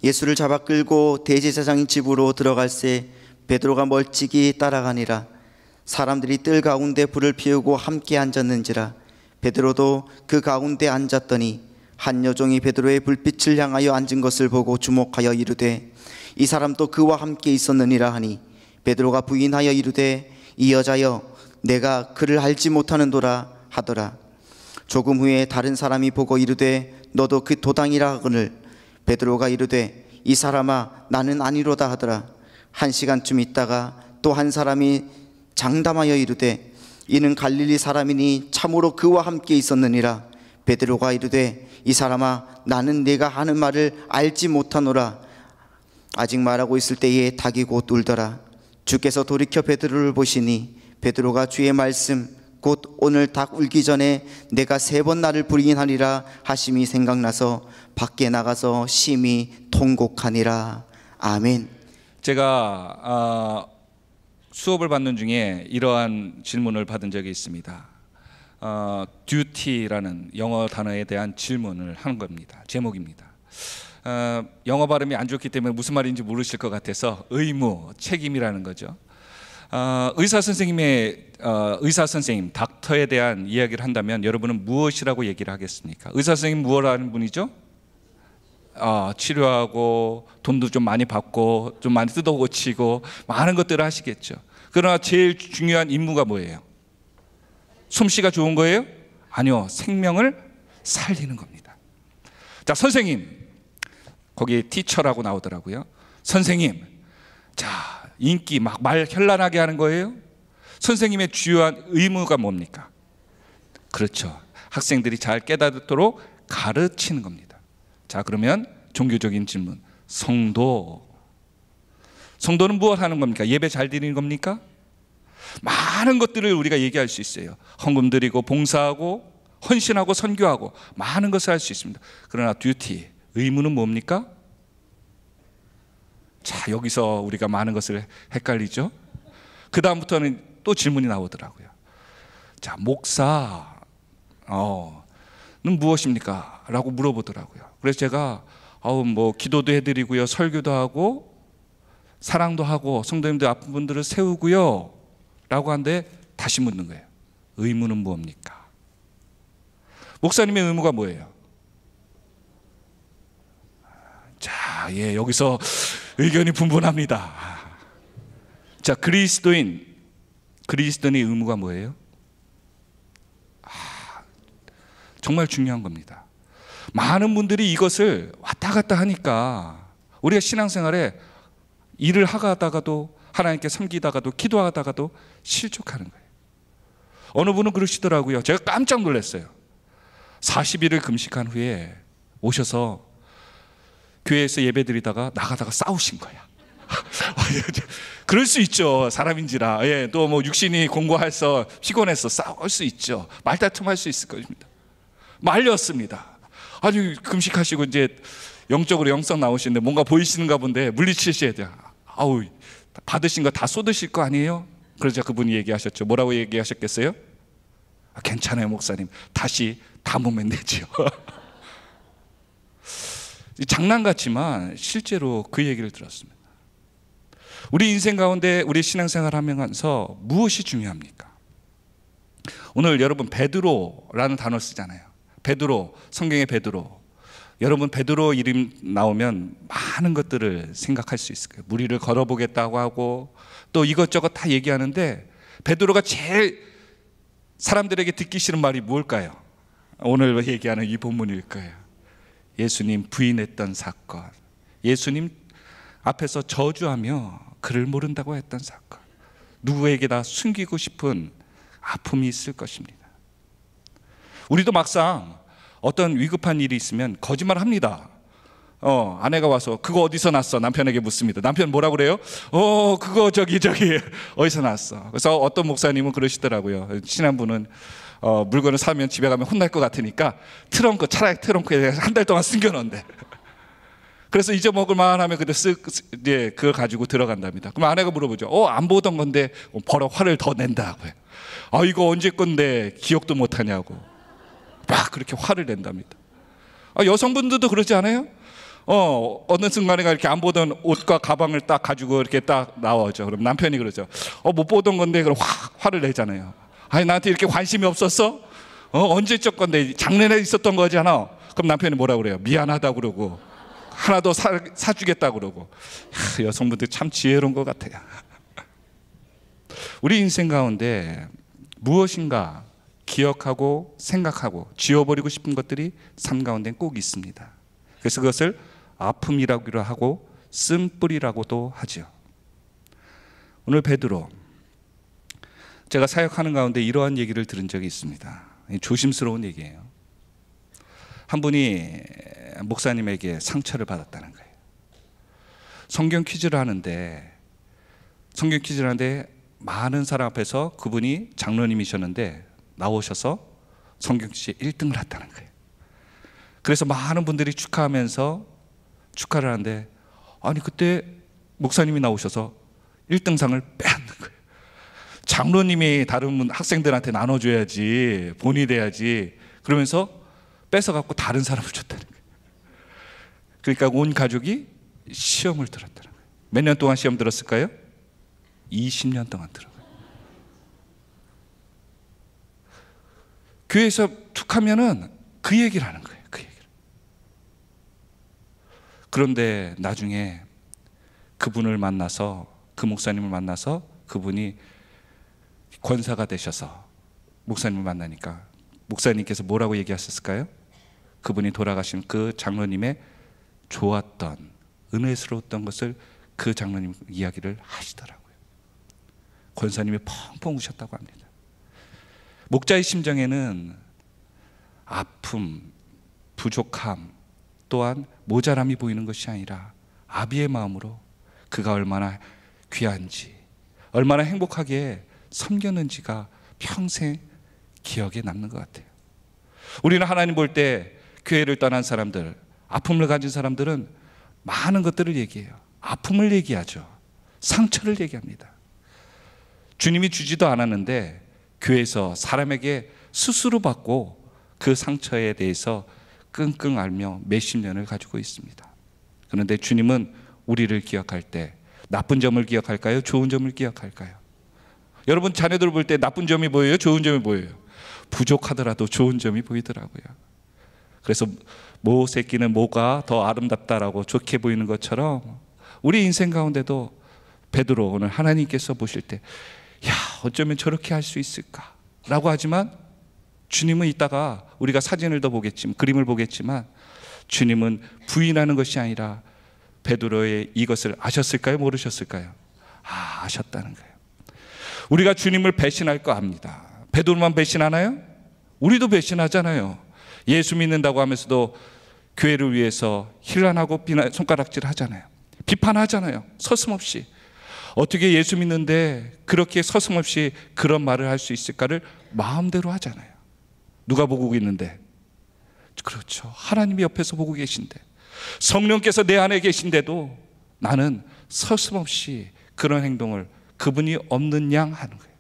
예수를 잡아 끌고 대제사장의 집으로 들어갈새 베드로가 멀찍이 따라가니라. 사람들이 뜰 가운데 불을 피우고 함께 앉았는지라. 베드로도 그 가운데 앉았더니 한 여종이 베드로의 불빛을 향하여 앉은 것을 보고 주목하여 이르되 이 사람도 그와 함께 있었느니라 하니, 베드로가 부인하여 이르되 이 여자여, 내가 그를 알지 못하는도라 하더라. 조금 후에 다른 사람이 보고 이르되 너도 그 도당이라 하거늘, 베드로가 이르되 이 사람아, 나는 아니로다 하더라. 1시간쯤 있다가 또 한 사람이 장담하여 이르되 이는 갈릴리 사람이니 참으로 그와 함께 있었느니라. 베드로가 이르되 이 사람아, 나는 네가 하는 말을 알지 못하노라. 아직 말하고 있을 때에 닭이 곧 울더라. 주께서 돌이켜 베드로를 보시니 베드로가 주의 말씀 곧 오늘 닭 울기 전에 내가 3번 나를 부인하리라 하심이 생각나서 밖에 나가서 심히 통곡하니라. 아멘. 제가 수업을 받는 중에 이러한 질문을 받은 적이 있습니다. duty라는 영어 단어에 대한 질문을 하는 겁니다. 제목입니다. 영어 발음이 안 좋기 때문에 무슨 말인지 모르실 것 같아서 의무, 책임이라는 거죠. 의사 선생님, 닥터에 대한 이야기를 한다면 여러분은 무엇이라고 얘기를 하겠습니까? 의사 선생님 무엇하는 분이죠? 치료하고 돈도 좀 많이 받고 좀 많이 뜯어 고치고 많은 것들을 하시겠죠. 그러나 제일 중요한 임무가 뭐예요? 솜씨가 좋은 거예요? 아니요, 생명을 살리는 겁니다. 자, 선생님, 거기에 티처라고 나오더라고요. 선생님, 자, 인기 막 말 현란하게 하는 거예요? 선생님의 주요한 의무가 뭡니까? 그렇죠, 학생들이 잘 깨닫도록 가르치는 겁니다. 자, 그러면 종교적인 질문, 성도는 무엇 하는 겁니까? 예배 잘 드리는 겁니까? 많은 것들을 우리가 얘기할 수 있어요. 헌금 드리고 봉사하고 헌신하고 선교하고 많은 것을 할 수 있습니다. 그러나 듀티, 의무는 뭡니까? 자, 여기서 우리가 많은 것을 헷갈리죠. 그 다음부터는 또 질문이 나오더라고요. 자, 목사는 무엇입니까? 라고 물어보더라고요. 그래서 제가 뭐 기도도 해드리고요, 설교도 하고 사랑도 하고 성도님들 아픈 분들을 세우고요 라고 하는데 다시 묻는 거예요. 의무는 뭡니까? 목사님의 의무가 뭐예요? 자, 여기서 의견이 분분합니다. 자, 그리스도인의 의무가 뭐예요? 정말 중요한 겁니다. 많은 분들이 이것을 왔다 갔다 하니까 우리가 신앙생활에 일을 하다가도 하나님께 섬기다가도 기도하다가도 실족하는 거예요. 어느 분은 그러시더라고요. 제가 깜짝 놀랐어요. 40일을 금식한 후에 오셔서 교회에서 예배드리다가 나가다가 싸우신 거야. 그럴 수 있죠, 사람인지라. 또 뭐 육신이 공고해서 피곤해서 싸울 수 있죠. 말다툼할 수 있을 것입니다. 말렸습니다. 아주 금식하시고 이제 영적으로 영성 나오시는데 뭔가 보이시는가 본데 물리치셔야 돼요. 받으신 거 다 쏟으실 거 아니에요? 그러자 그분이 얘기하셨죠. 뭐라고 얘기하셨겠어요? 괜찮아요, 목사님. 다시 담으면 되지요. 장난 같지만 실제로 그 얘기를 들었습니다. 우리 인생 가운데 우리 신앙생활 하면서 무엇이 중요합니까? 오늘 여러분 베드로라는 단어 쓰잖아요. 베드로, 성경의 베드로. 여러분 베드로 이름 나오면 많은 것들을 생각할 수 있을 거예요. 무리를 걸어보겠다고 하고 또 이것저것 다 얘기하는데 베드로가 제일 사람들에게 듣기 싫은 말이 뭘까요? 오늘 얘기하는 이 본문일 거예요. 예수님 부인했던 사건, 예수님 앞에서 저주하며 그를 모른다고 했던 사건, 누구에게나 숨기고 싶은 아픔이 있을 것입니다. 우리도 막상 어떤 위급한 일이 있으면 거짓말 합니다. 아내가 와서 그거 어디서 났어? 남편에게 묻습니다. 남편 뭐라고 그래요? 그거 저기 어디서 났어? 그래서 어떤 목사님은 그러시더라고요. 친한 분은 물건을 사면 집에 가면 혼날 것 같으니까 차라리 트렁크에 한 달 동안 숨겨놓은대. 그래서 잊어먹을 만하면 그걸 가지고 들어간답니다. 그럼 아내가 물어보죠. 안 보던 건데 버럭 화를 더 낸다고요. 이거 언제 건데 기억도 못하냐고 막 그렇게 화를 낸답니다. 여성분들도 그러지 않아요? 어느 순간에 이렇게 안 보던 옷과 가방을 딱 가지고 이렇게 딱 나오죠. 그럼 남편이 그러죠. 못 보던 건데 그럼 화를 내잖아요. 아니 나한테 이렇게 관심이 없었어? 언제적 건데 작년에 있었던 거잖아. 그럼 남편이 뭐라 그래요? 미안하다 그러고 하나 더 사주겠다 그러고. 여성분들 참 지혜로운 것 같아요. 우리 인생 가운데 무엇인가 기억하고 생각하고 지워버리고 싶은 것들이 삶 가운데 꼭 있습니다. 그래서 그것을 아픔이라고 하고 쓴뿌리라고도 하죠. 오늘 베드로, 제가 사역하는 가운데 이러한 얘기를 들은 적이 있습니다. 조심스러운 얘기예요. 한 분이 목사님에게 상처를 받았다는 거예요. 성경 퀴즈를 하는데 많은 사람 앞에서 그분이 장로님이셨는데 나오셔서 성경 퀴즈에 1등을 했다는 거예요. 그래서 많은 분들이 축하하면서 축하를 하는데, 아니 그때 목사님이 나오셔서 1등상을 빼앗는 거예요. 장로님이 다른 학생들한테 나눠줘야지, 본이 돼야지, 그러면서 뺏어갖고 다른 사람을 줬다는 거예요. 그러니까 온 가족이 시험을 들었다는 거예요. 몇 년 동안 시험 들었을까요? 20년 동안 들어요. 교회에서 툭 하면은 그 얘기를 하는 거예요. 그 얘기를. 그런데 나중에 그분을 만나서, 그 목사님을 만나서 그분이 권사가 되셔서 목사님을 만나니까 목사님께서 뭐라고 얘기하셨을까요? 그분이 돌아가신 그 장로님의 좋았던, 은혜스러웠던 것을 그 장로님 이야기를 하시더라고요. 권사님이 펑펑 우셨다고 합니다. 목자의 심정에는 아픔, 부족함, 또한 모자람이 보이는 것이 아니라 아비의 마음으로 그가 얼마나 귀한지, 얼마나 행복하게 섬겼는지가 평생 기억에 남는 것 같아요. 우리는 하나님 볼 때 교회를 떠난 사람들, 아픔을 가진 사람들은 많은 것들을 얘기해요. 아픔을 얘기하죠. 상처를 얘기합니다. 주님이 주지도 않았는데 교회에서 사람에게 스스로 받고 그 상처에 대해서 끙끙 앓며 몇십 년을 가지고 있습니다. 그런데 주님은 우리를 기억할 때 나쁜 점을 기억할까요? 좋은 점을 기억할까요? 여러분 자녀들 볼 때 나쁜 점이 보여요? 좋은 점이 보여요? 부족하더라도 좋은 점이 보이더라고요. 그래서 모 새끼는 뭐가 더 아름답다라고 좋게 보이는 것처럼 우리 인생 가운데도 베드로, 오늘 하나님께서 보실 때 야, 어쩌면 저렇게 할 수 있을까? 라고 하지만 주님은 이따가 우리가 사진을 더 보겠지만, 그림을 보겠지만 주님은 부인하는 것이 아니라 베드로의 이것을 아셨을까요? 모르셨을까요? 아셨다는 거예요. 우리가 주님을 배신할까 합니다. 베드로만 배신하나요? 우리도 배신하잖아요. 예수 믿는다고 하면서도 교회를 위해서 힐난하고 손가락질 하잖아요. 비판하잖아요. 서슴없이. 어떻게 예수 믿는데 그렇게 서슴없이 그런 말을 할 수 있을까를 마음대로 하잖아요. 누가 보고 있는데? 그렇죠. 하나님이 옆에서 보고 계신데, 성령께서 내 안에 계신데도 나는 서슴없이 그런 행동을 그분이 없는 양 하는 거예요.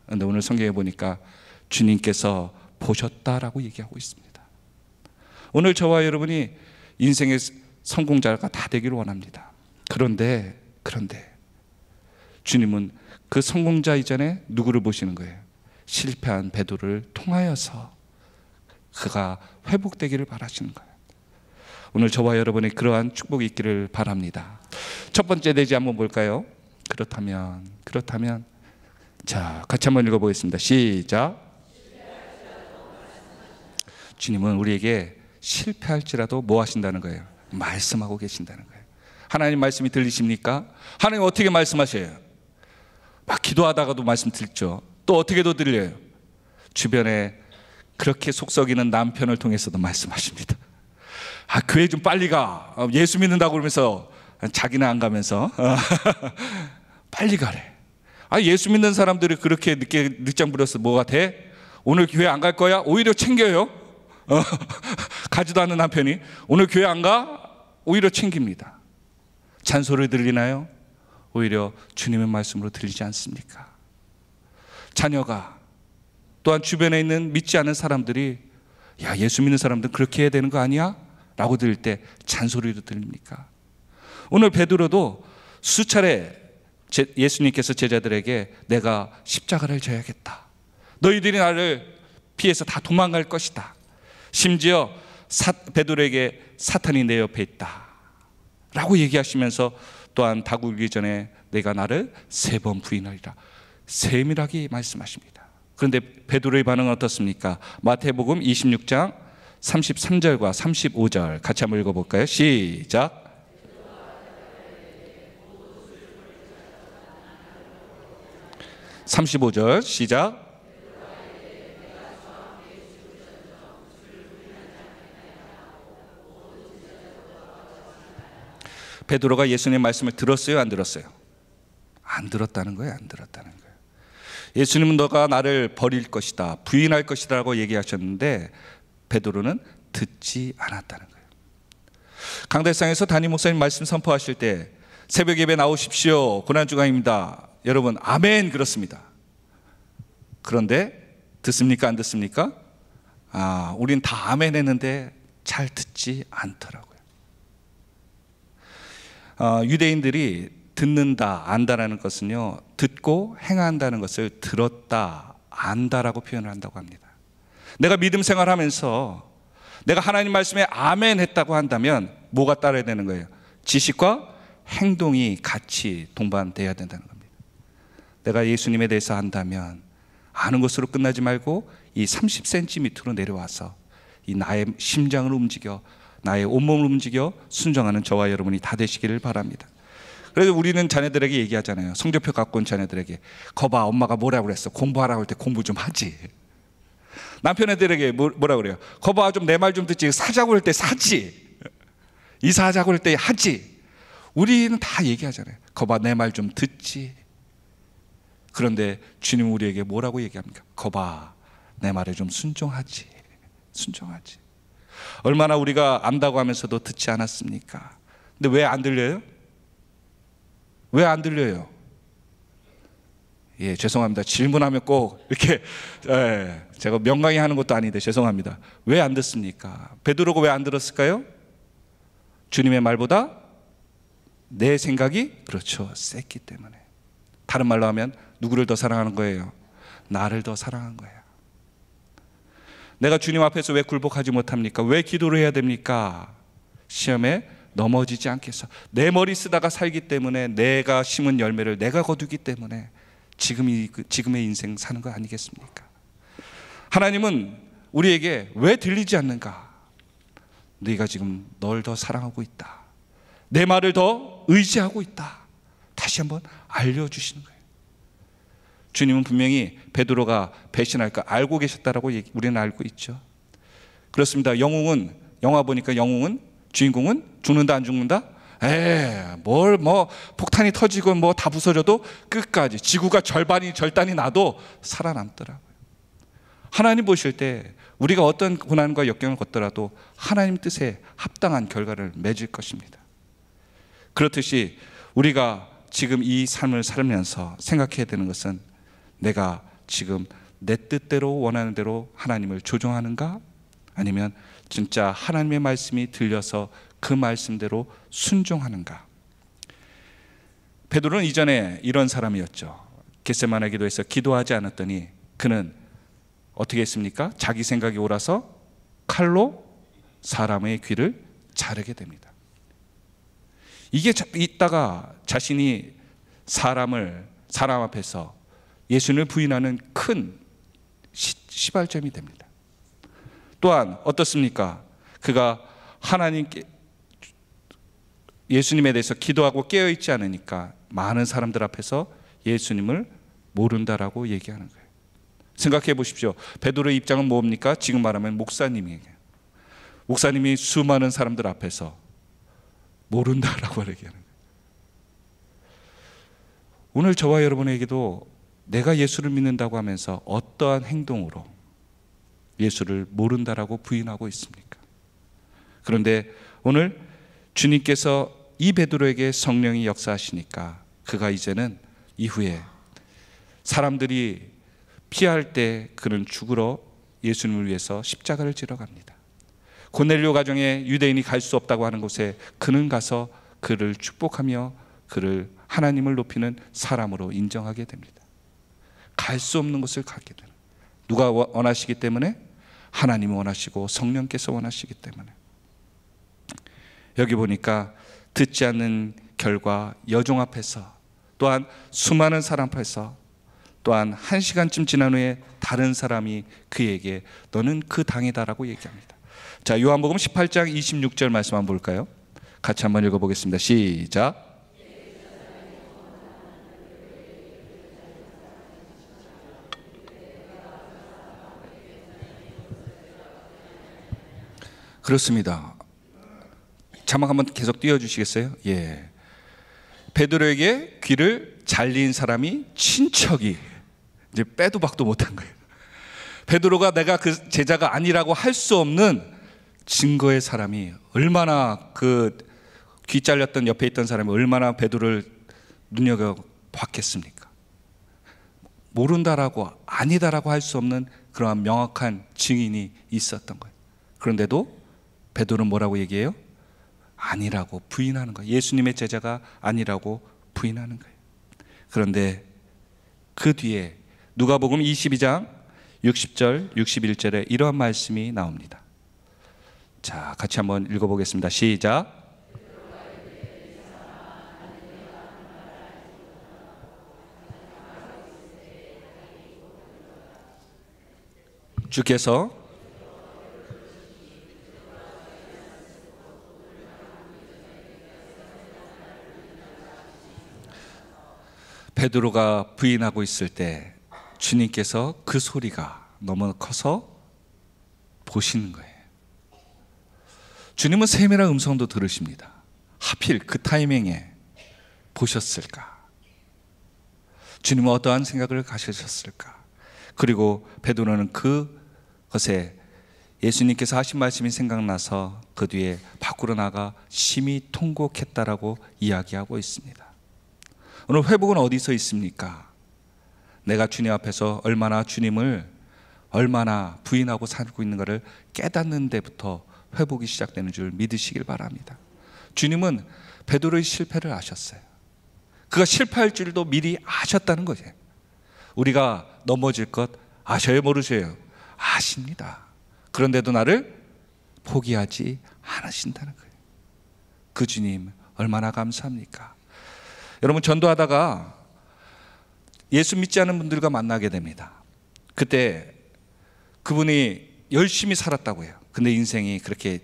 그런데 오늘 성경에 보니까 주님께서 보셨다라고 얘기하고 있습니다. 오늘 저와 여러분이 인생의 성공자가 다 되기를 원합니다. 그런데 주님은 그 성공자 이전에 누구를 보시는 거예요? 실패한 베드로를 통하여서 그가 회복되기를 바라시는 거예요. 오늘 저와 여러분의 그러한 축복이 있기를 바랍니다. 첫 번째 내지 한번 볼까요? 그렇다면 자, 같이 한번 읽어보겠습니다. 시작. 주님은 우리에게 실패할지라도 뭐 하신다는 거예요? 말씀하고 계신다는 거예요. 하나님 말씀이 들리십니까? 하나님 어떻게 말씀하셔요? 막 기도하다가도 말씀 듣죠. 또 어떻게도 들려요? 주변에 그렇게 속썩이는 남편을 통해서도 말씀하십니다. 교회 좀 빨리 가. 예수 믿는다고 그러면서 자기는 안 가면서 빨리 가래. 예수 믿는 사람들이 그렇게 늦장 부려서 뭐가 돼? 오늘 교회 안 갈 거야? 오히려 챙겨요. 가지도 않는 남편이 오늘 교회 안 가? 오히려 챙깁니다. 잔소리 들리나요? 오히려 주님의 말씀으로 들리지 않습니까? 자녀가, 또한 주변에 있는 믿지 않는 사람들이 야, 예수 믿는 사람들은 그렇게 해야 되는 거 아니야? 라고 들을 때 잔소리로 들립니까? 오늘 베드로도 수차례 예수님께서 제자들에게 내가 십자가를 져야겠다, 너희들이 나를 피해서 다 도망갈 것이다, 심지어 베드로에게 사탄이 내 옆에 있다 라고 얘기하시면서 또한 닭 울기 전에 내가 나를 3번 부인하리라 세밀하게 말씀하십니다. 그런데 베드로의 반응은 어떻습니까? 마태복음 26장 33절과 35절 같이 한번 읽어볼까요? 시작. (35절) 시작. 베드로가 예수님의 말씀을 들었어요, 안 들었어요? 안 들었다는 거예요, 안 들었다는 거예요. 예수님은 너가 나를 버릴 것이다, 부인할 것이다 라고 얘기하셨는데 베드로는 듣지 않았다는 거예요. 강대상에서 담임 목사님 말씀 선포하실 때 새벽 예배 나오십시오, 고난주간입니다, 여러분 아멘 그렇습니다. 그런데 듣습니까, 안 듣습니까? 우린 다 아멘 했는데 잘 듣지 않더라고요. 유대인들이 듣는다, 안다라는 것은요, 듣고 행한다는 것을 들었다, 안다라고 표현을 한다고 합니다. 내가 믿음 생활하면서 내가 하나님 말씀에 아멘 했다고 한다면 뭐가 따라야 되는 거예요? 지식과 행동이 같이 동반돼야 된다는 겁니다. 내가 예수님에 대해서 안다면 아는 것으로 끝나지 말고 이 30cm 밑으로 내려와서 이 나의 심장을 움직여, 나의 온몸을 움직여 순종하는 저와 여러분이 다 되시기를 바랍니다. 그래서 우리는 자녀들에게 얘기하잖아요. 성적표 갖고 온 자녀들에게, 거봐 엄마가 뭐라고 그랬어, 공부하라고 할 때 공부 좀 하지. 남편애들에게 뭐라고 그래요? 거봐 좀 내 말 좀 듣지, 사자고 할 때 사지, 이사하자고 할 때 하지. 우리는 다 얘기하잖아요. 거봐 내 말 좀 듣지. 그런데 주님은 우리에게 뭐라고 얘기합니까? 거봐 내 말에 좀 순종하지, 순종하지. 얼마나 우리가 안다고 하면서도 듣지 않았습니까? 근데 왜 안 들려요? 왜 안 들려요? 예, 죄송합니다. 질문하면 꼭 이렇게 제가 명강히 하는 것도 아닌데 죄송합니다. 왜 안 듣습니까? 베드로가 왜 안 들었을까요? 주님의 말보다 내 생각이 그렇죠, 셌기 때문에. 다른 말로 하면 누구를 더 사랑하는 거예요? 나를 더 사랑한 거예요. 내가 주님 앞에서 왜 굴복하지 못합니까? 왜 기도를 해야 됩니까? 시험에 넘어지지 않게 해서, 내 머리 쓰다가 살기 때문에, 내가 심은 열매를 내가 거두기 때문에 지금의 인생 사는 거 아니겠습니까? 하나님은 우리에게 왜 들리지 않는가? 네가 지금 널 더 사랑하고 있다, 내 말을 더 의지하고 있다, 다시 한번 알려주시는 거예요. 주님은 분명히 베드로가 배신할 거 알고 계셨다라고 우리는 알고 있죠. 그렇습니다. 영화 보니까 영웅은, 주인공은 죽는다 안 죽는다? 폭탄이 터지고 뭐 다 부서져도 끝까지, 지구가 절단이 나도 살아남더라고요. 하나님 보실 때 우리가 어떤 고난과 역경을 겪더라도 하나님 뜻에 합당한 결과를 맺을 것입니다. 그렇듯이 우리가 지금 이 삶을 살면서 생각해야 되는 것은, 내가 지금 내 뜻대로 원하는 대로 하나님을 조종하는가? 아니면 진짜 하나님의 말씀이 들려서 그 말씀대로 순종하는가? 베드로는 이전에 이런 사람이었죠. 겟세마네 기도에서 기도하지 않았더니 그는 어떻게 했습니까? 자기 생각이 옳아서 칼로 사람의 귀를 자르게 됩니다. 이게 있다가 자신이 사람 앞에서 예수님을 부인하는 큰 시발점이 됩니다. 또한 어떻습니까? 그가 예수님에 대해서 기도하고 깨어있지 않으니까 많은 사람들 앞에서 예수님을 모른다라고 얘기하는 거예요. 생각해 보십시오. 베드로의 입장은 뭡니까? 지금 말하면 목사님이 수많은 사람들 앞에서 모른다라고 얘기하는 거예요. 오늘 저와 여러분에게도 내가 예수를 믿는다고 하면서 어떠한 행동으로 예수를 모른다라고 부인하고 있습니까? 그런데 오늘 주님께서 이 베드로에게 성령이 역사하시니까 그가 이제는 이후에 사람들이 피할 때 그는 죽으러 예수님을 위해서 십자가를 지러 갑니다. 고넬료 가정에 유대인이 갈 수 없다고 하는 곳에 그는 가서 그를 축복하며 그를 하나님을 높이는 사람으로 인정하게 됩니다. 갈 수 없는 곳을 가게 되는, 누가 원하시기 때문에? 하나님이 원하시고 성령께서 원하시기 때문에. 여기 보니까 듣지 않는 결과 여종 앞에서, 또한 수많은 사람 앞에서, 또한 1시간쯤 지난 후에 다른 사람이 그에게 너는 그 당이다라고 얘기합니다. 자, 요한복음 18장 26절 말씀 한번 볼까요? 같이 한번 읽어보겠습니다. 시작. 그렇습니다. 자막 한번 계속 띄워주시겠어요? 예. 베드로에게 귀를 잘린 사람이 친척이, 이제 빼도 박도 못한 거예요. 베드로가 내가 그 제자가 아니라고 할 수 없는 증거의 사람이, 얼마나 그 귀 잘렸던 옆에 있던 사람이 얼마나 베드로를 눈여겨봤겠습니까? 모른다라고, 아니다라고 할 수 없는 그러한 명확한 증인이 있었던 거예요. 그런데도 베드로는 뭐라고 얘기해요? 아니라고 부인하는 거예요. 예수님의 제자가 아니라고 부인하는 거예요. 그런데 그 뒤에 누가복음 22장 60절 61절에 이러한 말씀이 나옵니다. 자, 같이 한번 읽어보겠습니다. 시작. 주께서 베드로가 부인하고 있을 때 주님께서 그 소리가 너무 커서 보시는 거예요. 주님은 세밀한 음성도 들으십니다. 하필 그 타이밍에 보셨을까? 주님은 어떠한 생각을 가지셨을까? 그리고 베드로는 그것에 예수님께서 하신 말씀이 생각나서 그 뒤에 밖으로 나가 심히 통곡했다라고 이야기하고 있습니다. 오늘 회복은 어디서 있습니까? 내가 주님 앞에서 얼마나 주님을 얼마나 부인하고 살고 있는가를 깨닫는 데부터 회복이 시작되는 줄 믿으시길 바랍니다. 주님은 베드로의 실패를 아셨어요. 그가 실패할 줄도 미리 아셨다는 거예요. 우리가 넘어질 것 아셔요, 모르셔요? 아십니다. 그런데도 나를 포기하지 않으신다는 거예요. 그 주님 얼마나 감사합니까? 여러분, 전도하다가 예수 믿지 않은 분들과 만나게 됩니다. 그때 그분이 열심히 살았다고 해요. 근데 인생이 그렇게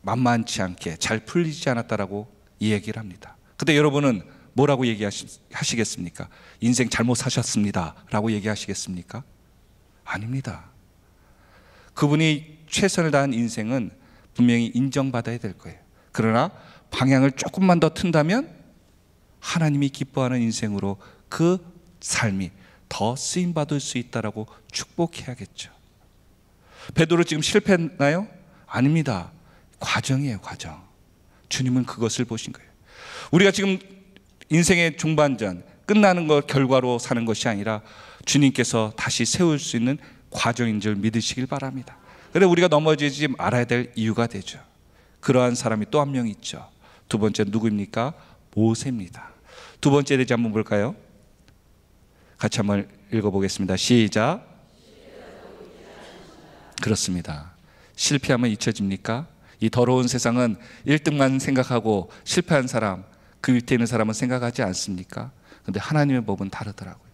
만만치 않게 잘 풀리지 않았다라고 이 얘기를 합니다. 근데 여러분은 뭐라고 얘기하시겠습니까? 인생 잘못 사셨습니다 라고 얘기하시겠습니까? 아닙니다. 그분이 최선을 다한 인생은 분명히 인정받아야 될 거예요. 그러나 방향을 조금만 더 튼다면 하나님이 기뻐하는 인생으로 그 삶이 더 쓰임받을 수 있다라고 축복해야겠죠. 베드로 지금 실패했나요? 아닙니다. 과정이에요, 과정. 주님은 그것을 보신 거예요. 우리가 지금 인생의 중반전, 끝나는 것 결과로 사는 것이 아니라 주님께서 다시 세울 수 있는 과정인 줄 믿으시길 바랍니다. 그래서 우리가 넘어지지 말아야 될 이유가 되죠. 그러한 사람이 또 한 명 있죠. 두 번째 누구입니까? 모세입니다. 두 번째 대지 한번 볼까요? 같이 한번 읽어보겠습니다. 시작. 그렇습니다. 실패하면 잊혀집니까? 이 더러운 세상은 1등만 생각하고 실패한 사람, 그 밑에 있는 사람은 생각하지 않습니까? 그런데 하나님의 법은 다르더라고요.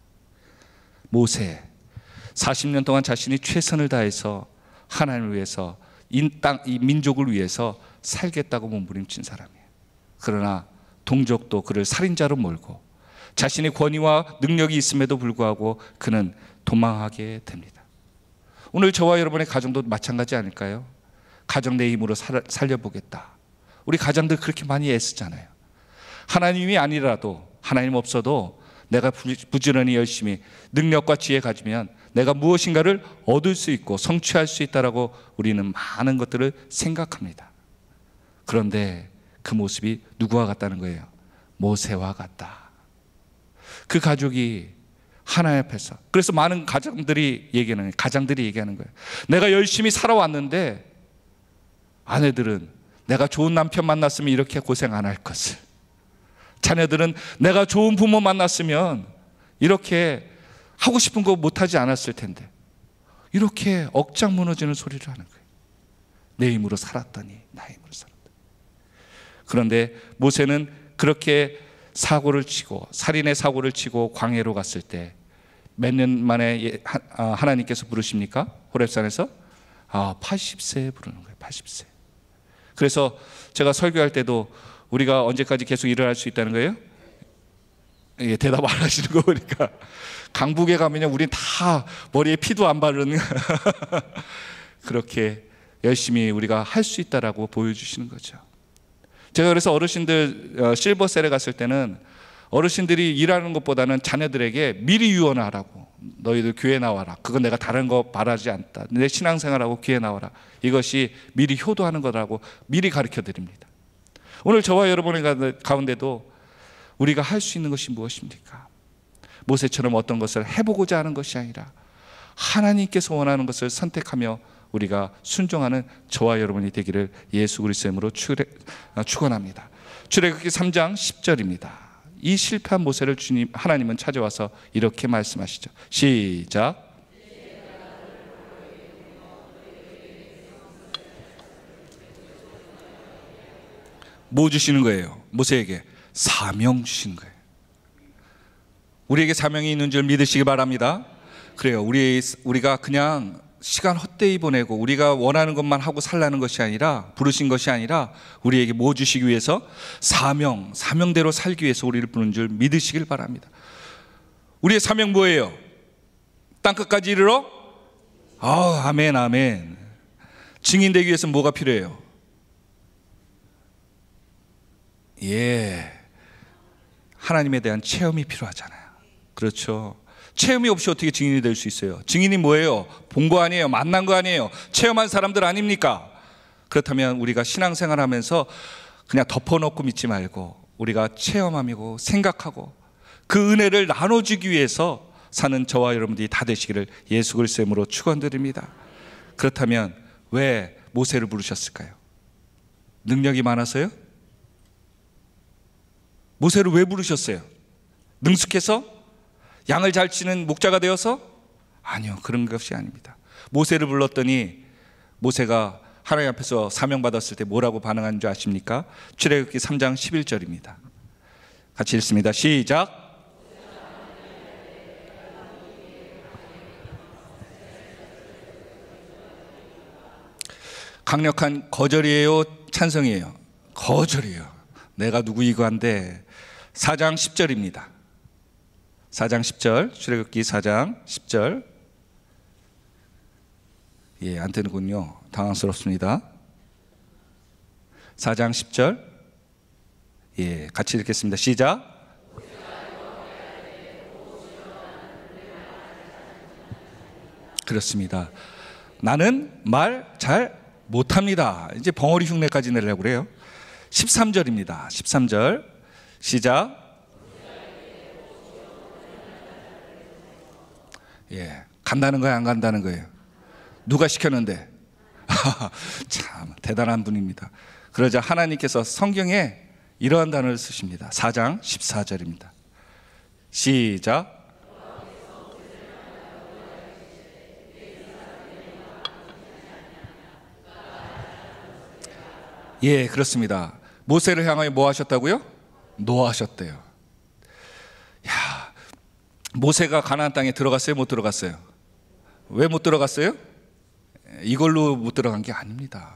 모세 40년 동안 자신이 최선을 다해서 하나님을 위해서 이 민족을 위해서 살겠다고 몸부림친 사람이에요. 그러나 동족도 그를 살인자로 몰고 자신의 권위와 능력이 있음에도 불구하고 그는 도망하게 됩니다. 오늘 저와 여러분의 가정도 마찬가지 아닐까요? 가정 내 힘으로 살려보겠다. 우리 가장들 그렇게 많이 애쓰잖아요. 하나님이 아니라도, 하나님 없어도 내가 부지런히 열심히 능력과 지혜 가지면 내가 무엇인가를 얻을 수 있고 성취할 수 있다라고 우리는 많은 것들을 생각합니다. 그런데 그 모습이 누구와 같다는 거예요? 모세와 같다. 그 가족이 하나님 앞에서, 그래서 많은 가장들이 얘기하는 거예요. 내가 열심히 살아왔는데 아내들은 내가 좋은 남편 만났으면 이렇게 고생 안 할 것을, 자녀들은 내가 좋은 부모 만났으면 이렇게 하고 싶은 거 못하지 않았을 텐데, 이렇게 억장 무너지는 소리를 하는 거예요. 내 힘으로 살았더니 나의 힘으로 살았다. 그런데 모세는 그렇게 사고를 치고, 살인의 사고를 치고 광야로 갔을 때 몇 년 만에 하나님께서 부르십니까? 호렙산에서 80세에 부르는 거예요. 80세. 그래서 제가 설교할 때도 우리가 언제까지 계속 일을 할 수 있다는 거예요? 예, 대답 안 하시는 거 보니까 강북에 가면요, 우린 다 머리에 피도 안 바르는 그렇게 열심히 우리가 할 수 있다라고 보여주시는 거죠. 제가 그래서 어르신들 실버셀에 갔을 때는 어르신들이 일하는 것보다는 자녀들에게 미리 유언을 하라고, 너희들 교회 나와라, 그건 내가 다른 거 바라지 않다, 내 신앙생활하고 교회 나와라, 이것이 미리 효도하는 거라고 미리 가르쳐 드립니다. 오늘 저와 여러분의 가운데도 우리가 할 수 있는 것이 무엇입니까? 모세처럼 어떤 것을 해보고자 하는 것이 아니라 하나님께서 원하는 것을 선택하며 우리가 순종하는 저와 여러분이 되기를 예수 그리스도의 이름으로 축원합니다. 출애굽기 3장 10절입니다. 이 실패한 모세를 하나님은 찾아와서 이렇게 말씀하시죠. 시작. 뭐 주시는 거예요? 모세에게 사명 주시는 거예요. 우리에게 사명이 있는 줄 믿으시기 바랍니다. 그래요. 우리가 그냥 시간 헛되이 보내고 우리가 원하는 것만 하고 살라는 것이 아니라, 부르신 것이 아니라 우리에게 뭐 주시기 위해서? 사명대로 살기 위해서 우리를 부른 줄 믿으시길 바랍니다. 우리의 사명 뭐예요? 땅끝까지 이르러? 아멘, 아멘. 증인되기 위해서 뭐가 필요해요? 하나님에 대한 체험이 필요하잖아요. 그렇죠. 체험이 없이 어떻게 증인이 될 수 있어요? 증인이 뭐예요? 본 거 아니에요? 만난 거 아니에요? 체험한 사람들 아닙니까? 그렇다면 우리가 신앙생활 하면서 그냥 덮어놓고 믿지 말고 우리가 체험하고 생각하고 그 은혜를 나눠주기 위해서 사는 저와 여러분들이 다 되시기를 예수 그리스도의 이름으로 축원드립니다. 그렇다면 왜 모세를 부르셨을까요? 능력이 많아서요? 모세를 왜 부르셨어요? 능숙해서? 양을 잘 치는 목자가 되어서? 아니요, 그런 것이 아닙니다. 모세를 불렀더니 모세가 하나님 앞에서 사명받았을 때 뭐라고 반응한 줄 아십니까? 출애굽기 3장 11절입니다. 같이 읽습니다. 시작. 강력한 거절이에요? 찬성이에요? 거절이에요. 내가 누구이고 한데. 4장 10절입니다. 4장 10절, 출애굽기 4장 10절. 안 되는군요. 당황스럽습니다. 4장 10절. 같이 읽겠습니다. 시작. 그렇습니다. 나는 말 잘 못합니다. 이제 벙어리 흉내까지 내려고 그래요. 13절입니다. 13절. 시작. 간다는 거예요, 안 간다는 거예요? 누가 시켰는데? 참 대단한 분입니다. 그러자 하나님께서 성경에 이러한 단어를 쓰십니다. 4장 14절입니다. 시작. 그렇습니다. 모세를 향하여 뭐 하셨다고요? 노하셨대요. 모세가 가나안 땅에 들어갔어요? 못 들어갔어요? 왜 못 들어갔어요? 이걸로 못 들어간 게 아닙니다.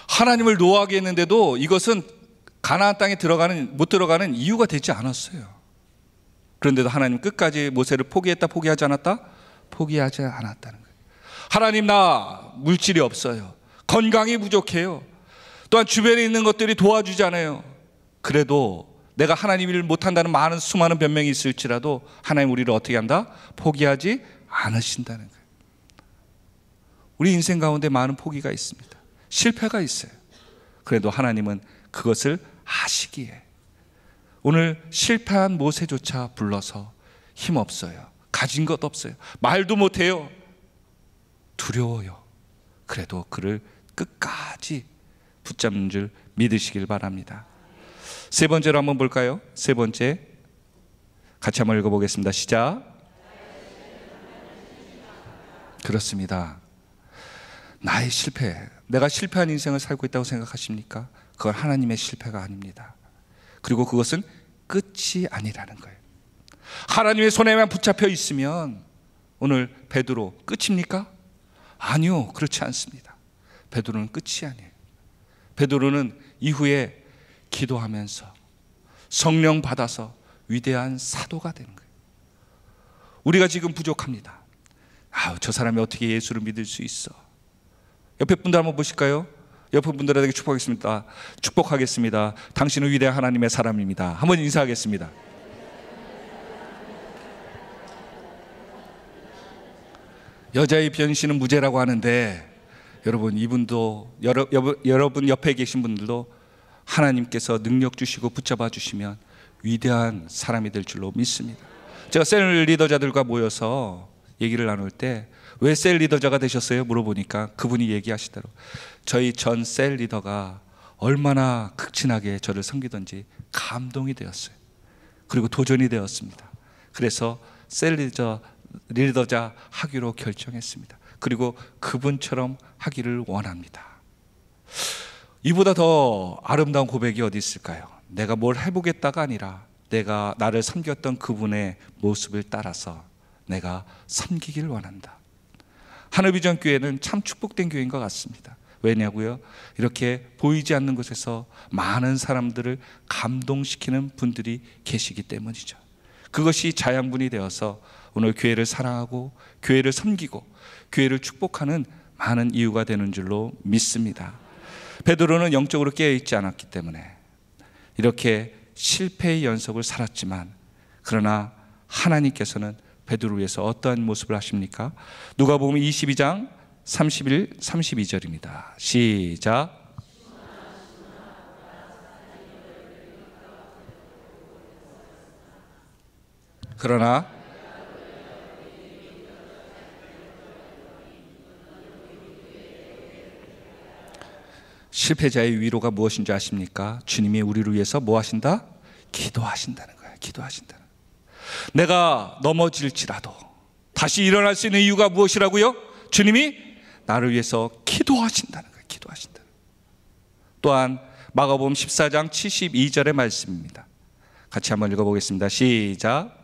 하나님을 노하게 했는데도 이것은 가나안 땅에 못 들어가는 이유가 되지 않았어요. 그런데도 하나님 끝까지 모세를 포기했다, 포기하지 않았다? 포기하지 않았다는 거예요. 하나님, 나 물질이 없어요. 건강이 부족해요. 또한 주변에 있는 것들이 도와주지 않아요. 그래도 내가 하나님 일을 못한다는 수많은 변명이 있을지라도 하나님 우리를 어떻게 한다? 포기하지 않으신다는 거예요. 우리 인생 가운데 많은 포기가 있습니다. 실패가 있어요. 그래도 하나님은 그것을 아시기에 오늘 실패한 모세조차 불러서 힘없어요. 가진 것 없어요. 말도 못해요. 두려워요. 그래도 그를 끝까지 붙잡는 줄 믿으시길 바랍니다. 세 번째로 한번 볼까요? 세 번째, 같이 한번 읽어보겠습니다. 시작. 그렇습니다. 나의 실패, 내가 실패한 인생을 살고 있다고 생각하십니까? 그건 하나님의 실패가 아닙니다. 그리고 그것은 끝이 아니라는 거예요. 하나님의 손에만 붙잡혀 있으면 오늘 베드로 끝입니까? 아니요, 그렇지 않습니다. 베드로는 끝이 아니에요. 베드로는 이후에 기도하면서 성령 받아서 위대한 사도가 되는 거예요. 우리가 지금 부족합니다. 저 사람이 어떻게 예수를 믿을 수 있어? 옆에 분들 한번 보실까요? 옆에 분들에게 축복하겠습니다. 축복하겠습니다. 당신은 위대한 하나님의 사람입니다. 한번 인사하겠습니다. 여자의 변신은 무죄라고 하는데 여러분, 이분도 여러분 옆에 계신 분들도 하나님께서 능력 주시고 붙잡아 주시면 위대한 사람이 될 줄로 믿습니다. 제가 셀 리더자들과 모여서 얘기를 나눌 때 왜 셀 리더자가 되셨어요? 물어보니까 그분이 얘기하시더라고요. 저희 전 셀 리더가 얼마나 극진하게 저를 섬기던지 감동이 되었어요. 그리고 도전이 되었습니다. 그래서 셀 리더자 하기로 결정했습니다. 그리고 그분처럼 하기를 원합니다. 이보다 더 아름다운 고백이 어디 있을까요? 내가 뭘 해보겠다가 아니라 내가 나를 섬겼던 그분의 모습을 따라서 내가 섬기길 원한다. 하늘비전 교회는 참 축복된 교회인 것 같습니다. 왜냐고요? 이렇게 보이지 않는 곳에서 많은 사람들을 감동시키는 분들이 계시기 때문이죠. 그것이 자양분이 되어서 오늘 교회를 사랑하고 교회를 섬기고 교회를 축복하는 많은 이유가 되는 줄로 믿습니다. 베드로는 영적으로 깨어있지 않았기 때문에 이렇게 실패의 연속을 살았지만, 그러나 하나님께서는 베드로를 위해서 어떠한 모습을 하십니까? 누가복음 22장 31, 32절입니다. 시작. 그러나 실패자의 위로가 무엇인지 아십니까? 주님이 우리를 위해서 뭐 하신다? 기도하신다는 거예요. 기도하신다는 거예요. 내가 넘어질지라도 다시 일어날 수 있는 이유가 무엇이라고요? 주님이 나를 위해서 기도하신다는 거예요. 기도하신다. 또한 마가복음 14장 72절의 말씀입니다. 같이 한번 읽어보겠습니다. 시작.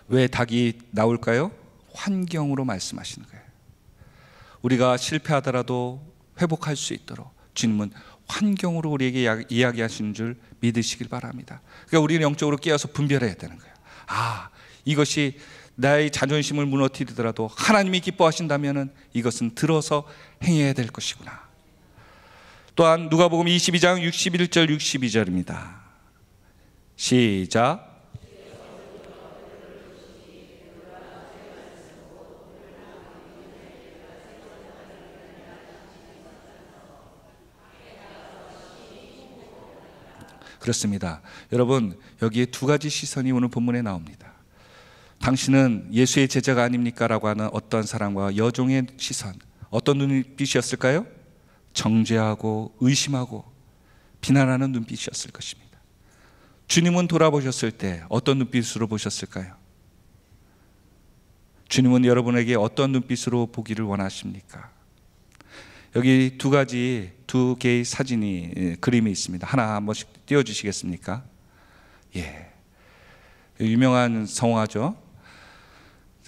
왜 닭이 나올까요? 환경으로 말씀하시는 거예요. 우리가 실패하더라도 회복할 수 있도록 주님은 환경으로 우리에게 이야기하시는 줄 믿으시길 바랍니다. 그러니까 우리는 영적으로 깨어서 분별해야 되는 거예요. 이것이 나의 자존심을 무너뜨리더라도 하나님이 기뻐하신다면 이것은 들어서 행해야 될 것이구나. 또한 누가복음 22장 61절 62절입니다. 시작. 그렇습니다. 여러분, 여기에 두 가지 시선이 오늘 본문에 나옵니다. 당신은 예수의 제자가 아닙니까? 라고 하는 어떤 사람과 여종의 시선, 어떤 눈빛이었을까요? 정죄하고 의심하고 비난하는 눈빛이었을 것입니다. 주님은 돌아보셨을 때 어떤 눈빛으로 보셨을까요? 주님은 여러분에게 어떤 눈빛으로 보기를 원하십니까? 여기 두 개의 사진이, 그림이 있습니다. 하나 한 번씩 띄워주시겠습니까? 예, 유명한 성화죠.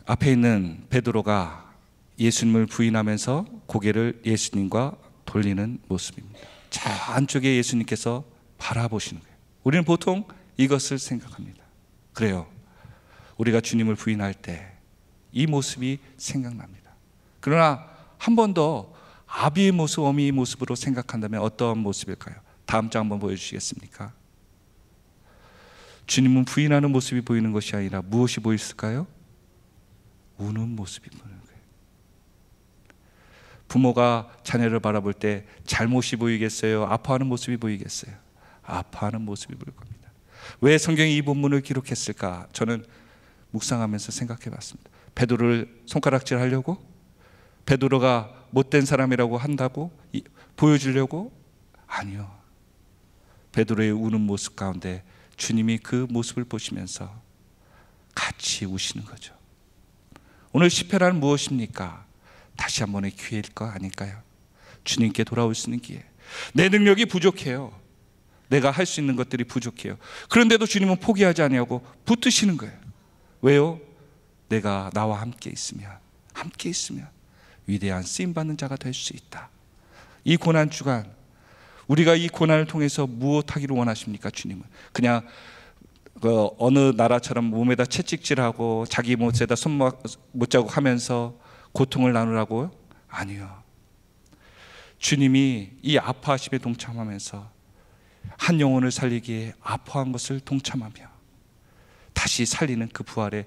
앞에 있는 베드로가 예수님을 부인하면서 고개를 예수님과 돌리는 모습입니다. 저 안쪽에 예수님께서 바라보시는 거예요. 우리는 보통 이것을 생각합니다. 그래요. 우리가 주님을 부인할 때 이 모습이 생각납니다. 그러나 한 번 더 아비의 모습, 어미의 모습으로 생각한다면 어떤 모습일까요? 다음 장 한번 보여주시겠습니까? 주님은 부인하는 모습이 보이는 것이 아니라 무엇이 보였을까요? 우는 모습이 보이는 거예요. 부모가 자녀를 바라볼 때 잘못이 보이겠어요? 아파하는 모습이 보이겠어요? 아파하는 모습이 보일 겁니다. 왜 성경이 이 본문을 기록했을까? 저는 묵상하면서 생각해 봤습니다. 베드로를 손가락질 하려고? 베드로가 못된 사람이라고 한다고 보여주려고? 아니요. 베드로의 우는 모습 가운데 주님이 그 모습을 보시면서 같이 우시는 거죠. 오늘 시편은 무엇입니까? 다시 한 번의 기회일 거 아닐까요? 주님께 돌아올 수 있는 기회. 내 능력이 부족해요. 내가 할 수 있는 것들이 부족해요. 그런데도 주님은 포기하지 아니하고 붙드시는 거예요. 왜요? 내가 나와 함께 있으면 위대한 쓰임받는 자가 될 수 있다. 이 고난 주간, 우리가 이 고난을 통해서 무엇하기를 원하십니까? 주님은 그냥 어느 나라처럼 몸에다 채찍질하고 자기 못에다 손못자국 하면서 고통을 나누라고요? 아니요. 주님이 이 아파하심에 동참하면서 한 영혼을 살리기에 아파한 것을 동참하며 다시 살리는 그 부활의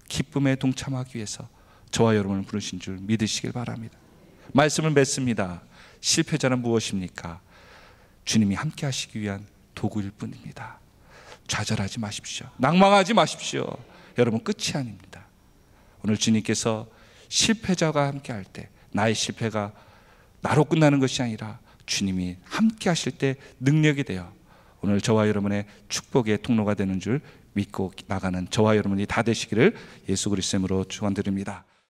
기쁨에 동참하기 위해서 저와 여러분을 부르신 줄 믿으시길 바랍니다. 말씀을 맺습니다. 실패자는 무엇입니까? 주님이 함께 하시기 위한 도구일 뿐입니다. 좌절하지 마십시오. 낭망하지 마십시오. 여러분, 끝이 아닙니다. 오늘 주님께서 실패자가 함께 할 때 나의 실패가 나로 끝나는 것이 아니라 주님이 함께 하실 때 능력이 되어 오늘 저와 여러분의 축복의 통로가 되는 줄 믿고 나가는 저와 여러분이 다 되시기를 예수 그리스도 이름으로 축원드립니다.